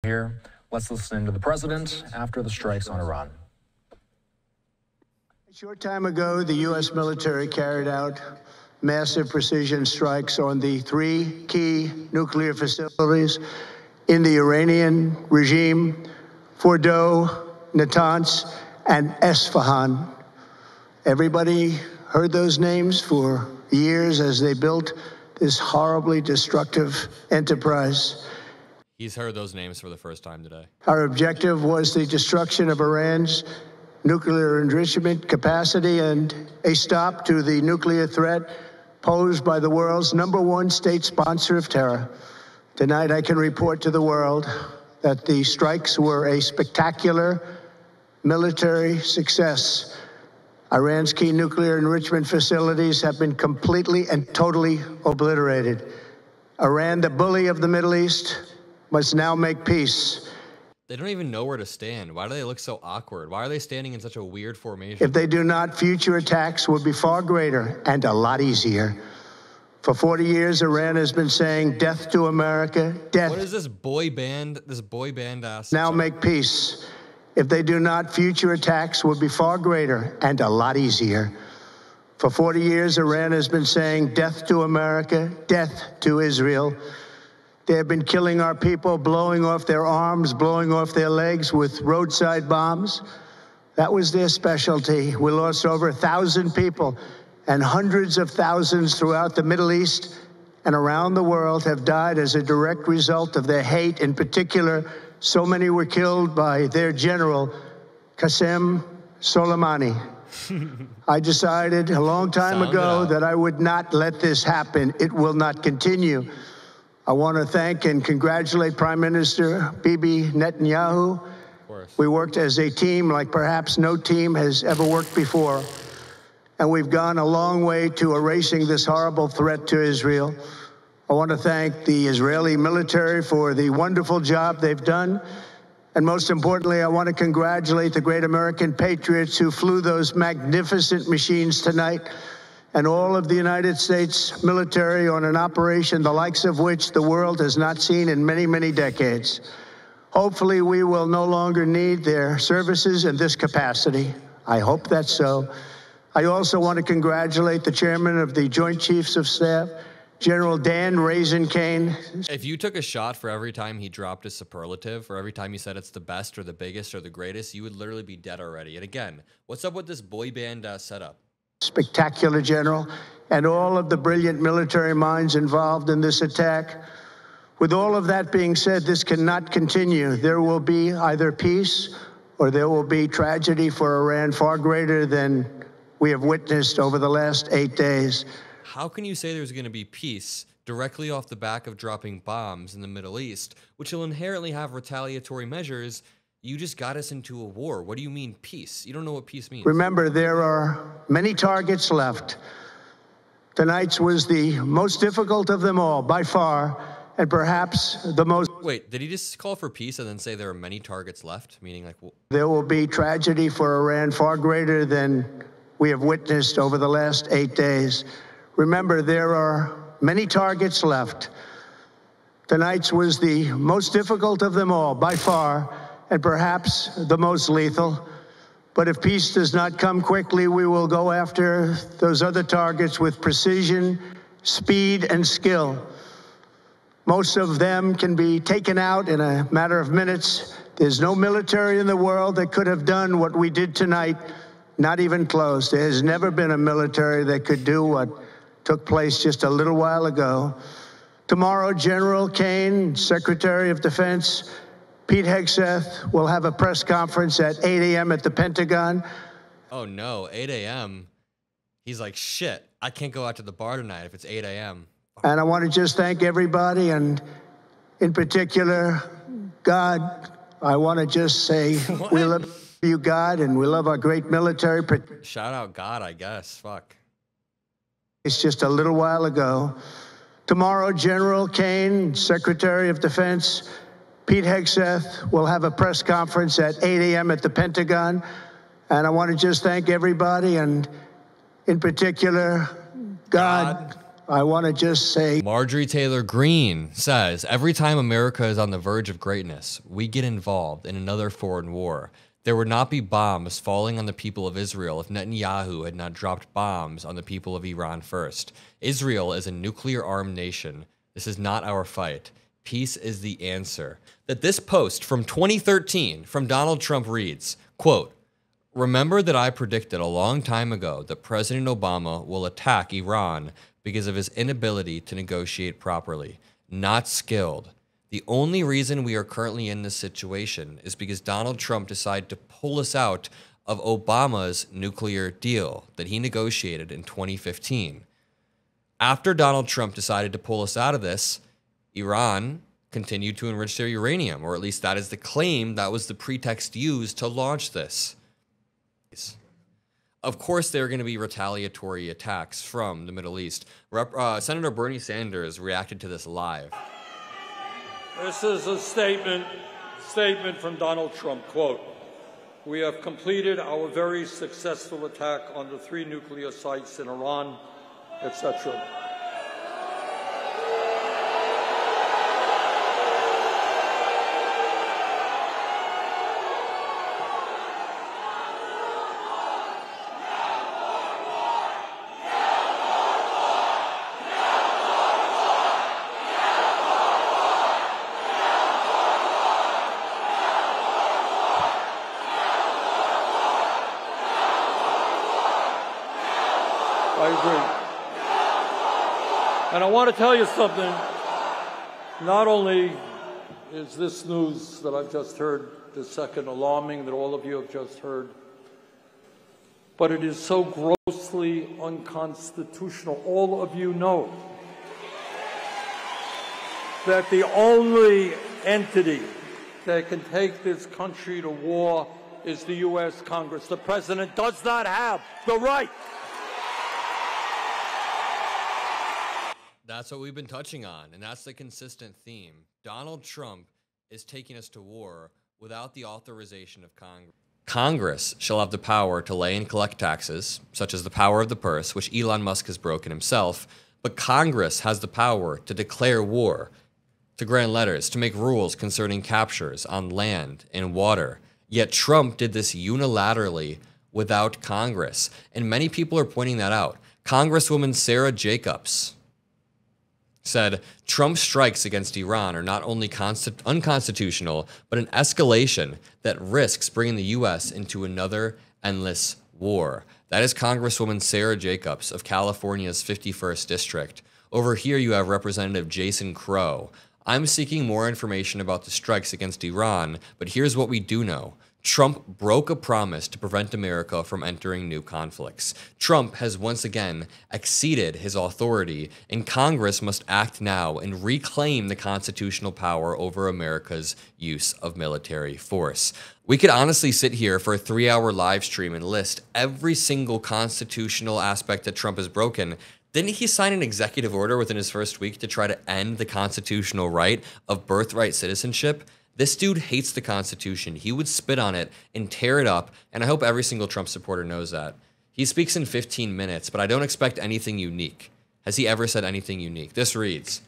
Here, let's listen to the president after the strikes on Iran. A short time ago, the U.S. military carried out massive precision strikes on the 3 key nuclear facilities in the Iranian regime, Fordow, Natanz, and Esfahan. Everybody heard those names for years as they built this horribly destructive enterprise. He's heard those names for the first time today. Our objective was the destruction of Iran's nuclear enrichment capacity and a stop to the nuclear threat posed by the world's #1 state sponsor of terror. Tonight, I can report to the world that the strikes were a spectacular military success. Iran's key nuclear enrichment facilities have been completely and totally obliterated. Iran, the bully of the Middle East, must now make peace. They don't even know where to stand. Why do they look so awkward? Why are they standing in such a weird formation? If they do not, future attacks will be far greater and a lot easier. For 40 years, Iran has been saying, death to America, death. What is this boy band ass? Now make peace. If they do not, future attacks will be far greater and a lot easier. For 40 years, Iran has been saying, death to America, death to Israel. They have been killing our people, blowing off their arms, blowing off their legs with roadside bombs. That was their specialty. We lost over 1,000 people, and hundreds of thousands throughout the Middle East and around the world have died as a direct result of their hate. In particular, so many were killed by their general, Qasem Soleimani. I decided a long time ago that I would not let this happen. It will not continue. I want to thank and congratulate Prime Minister Bibi Netanyahu. We worked as a team like perhaps no team has ever worked before. And we've gone a long way to erasing this horrible threat to Israel. I want to thank the Israeli military for the wonderful job they've done. And most importantly, I want to congratulate the great American patriots who flew those magnificent machines tonight, and all of the United States military on an operation the likes of which the world has not seen in many, many decades. Hopefully, we will no longer need their services in this capacity. I hope that's so. I also want to congratulate the chairman of the Joint Chiefs of Staff, General Dan Raisin Kane. If you took a shot for every time he dropped a superlative, or every time he said it's the best or the biggest or the greatest, you would literally be dead already. And again, what's up with this boy band setup? Spectacular general, and all of the brilliant military minds involved in this attack. With all of that being said, this cannot continue. There will be either peace or there will be tragedy for Iran far greater than we have witnessed over the last 8 days. How can you say there's going to be peace directly off the back of dropping bombs in the Middle East, which will inherently have retaliatory measures? You just got us into a war. What do you mean peace? You don't know what peace means. Remember, there are many targets left. Tonight's was the most difficult of them all, by far, and perhaps the most... Wait, did he just call for peace and then say there are many targets left? Meaning like... There will be tragedy for Iran far greater than we have witnessed over the last 8 days. Remember, there are many targets left. Tonight's was the most difficult of them all, by far, and perhaps the most lethal. But if peace does not come quickly, we will go after those other targets with precision, speed, and skill. Most of them can be taken out in a matter of minutes. There's no military in the world that could have done what we did tonight, not even close. There has never been a military that could do what took place just a little while ago. Tomorrow, General Kane, Secretary of Defense, Pete Hegseth will have a press conference at 8 a.m. at the Pentagon. Oh no, 8 a.m. He's like, shit, I can't go out to the bar tonight if it's 8 a.m. And I want to just thank everybody, and in particular, God. I want to just say we love you, God, and we love our great military. Shout out God, I guess. Fuck. It's just a little while ago. Tomorrow, General Kane, Secretary of Defense, Pete Hegseth will have a press conference at 8 a.m. at the Pentagon. And I want to just thank everybody, and in particular, God. I want to just say, Marjorie Taylor Greene says, every time America is on the verge of greatness, we get involved in another foreign war. There would not be bombs falling on the people of Israel if Netanyahu had not dropped bombs on the people of Iran first. Israel is a nuclear-armed nation. This is not our fight. Peace is the answer. That this post from 2013 from Donald Trump reads, quote, remember that I predicted a long time ago that President Obama will attack Iran because of his inability to negotiate properly, not skilled. The only reason we are currently in this situation is because Donald Trump decided to pull us out of Obama's nuclear deal that he negotiated in 2015. After Donald Trump decided to pull us out of this, Iran continued to enrich their uranium, or at least that is the claim, that was the pretext used to launch this. Of course, there are going to be retaliatory attacks from the Middle East. Senator Bernie Sanders reacted to this live. This is a statement from Donald Trump, quote, we have completed our very successful attack on the 3 nuclear sites in Iran, etc. I agree. And I want to tell you something. Not only is this news that I've just heard, the second alarming that all of you have just heard, but it is so grossly unconstitutional. All of you know that the only entity that can take this country to war is the U.S. Congress. The president does not have the right. That's what we've been touching on, and that's the consistent theme. Donald Trump is taking us to war without the authorization of Congress. Congress shall have the power to lay and collect taxes, such as the power of the purse, which Elon Musk has broken himself, but Congress has the power to declare war, to grant letters, to make rules concerning captures on land and water. Yet Trump did this unilaterally without Congress, and many people are pointing that out. Congresswoman Sarah Jacobs said, Trump's strikes against Iran are not only unconstitutional, but an escalation that risks bringing the U.S. into another endless war. That is Congresswoman Sarah Jacobs of California's 51st District. Over here you have Representative Jason Crow. I'm seeking more information about the strikes against Iran, but here's what we do know. Trump broke a promise to prevent America from entering new conflicts. Trump has once again exceeded his authority, and Congress must act now and reclaim the constitutional power over America's use of military force. We could honestly sit here for a 3-hour live stream and list every single constitutional aspect that Trump has broken. Didn't he sign an executive order within his first week to try to end the constitutional right of birthright citizenship? This dude hates the Constitution. He would spit on it and tear it up, and I hope every single Trump supporter knows that. He speaks in 15 minutes, but I don't expect anything unique. Has he ever said anything unique? This reads,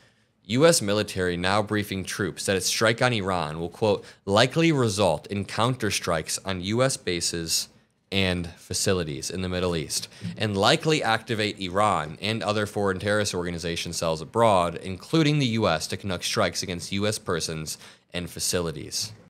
U.S. military now briefing troops that its strike on Iran will, quote, likely result in counterstrikes on U.S. bases and facilities in the Middle East, and likely activate Iran and other foreign terrorist organization cells abroad, including the U.S., to conduct strikes against U.S. persons and facilities.